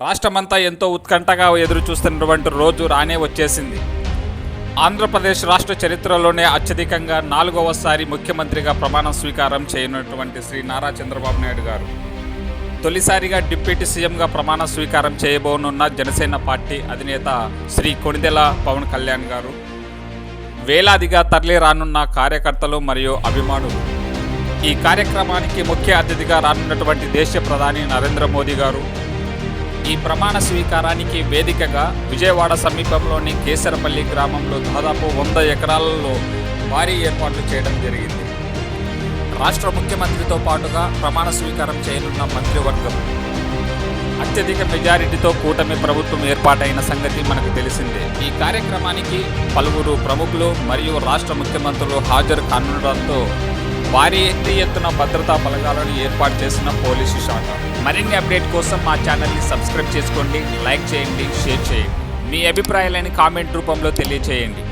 రాష్ట్రమంతా ఎంతో ఉత్కంఠగా ఎదురు చూస్తున్నటువంటి రోజు రానే వచ్చేసింది. ఆంధ్రప్రదేశ్ రాష్ట్ర చరిత్రలోనే అత్యధికంగా 4వసారి ముఖ్యమంత్రిగా ప్రమాణ స్వీకారం చేయనున్నటువంటి శ్రీ నారా చంద్రబాబు నాయుడు గారు తొలిసారిగా డిప్యూటీ సీఎంగా ప్రమాణ స్వీకారం చేయబోనున్న జనసేన పార్టీ అధినేత శ్రీ కొణిదెల పవన్ కళ్యాణ్ గారు, వేలాదిగా తరలి రానున్న కార్యకర్తలు మరియు అభిమానులు, ఈ కార్యక్రమానికి ముఖ్య అతిథిగా రానున్నటువంటి దేశ ప్రధాని నరేంద్ర మోదీ గారు, ఈ ప్రమాణ స్వీకారానికి వేదికగా విజయవాడ సమీపంలోని కేసరపల్లి గ్రామంలో దాదాపు 100 ఎకరాలలో భారీ ఏర్పాట్లు చేయడం జరిగింది. రాష్ట్ర ముఖ్యమంత్రితో పాటుగా ప్రమాణ స్వీకారం చేయనున్న మంత్రివర్గం అత్యధిక మెజారిటీతో కూటమి ప్రభుత్వం ఏర్పాటైన సంగతి మనకు తెలిసిందే. ఈ కార్యక్రమానికి పలువురు ప్రముఖులు మరియు రాష్ట్ర ముఖ్యమంత్రులు హాజరు కానుండడంతో భారీ ఎత్తున భద్రతా బలగాలను ఏర్పాటు చేసిన పోలీసు శాఖ. మరిన్ని అప్డేట్ కోసం మా ఛానల్ని సబ్స్క్రైబ్ చేసుకోండి, లైక్ చేయండి, షేర్ చేయండి. మీ అభిప్రాయాలని కామెంట్ రూపంలో తెలియచేయండి.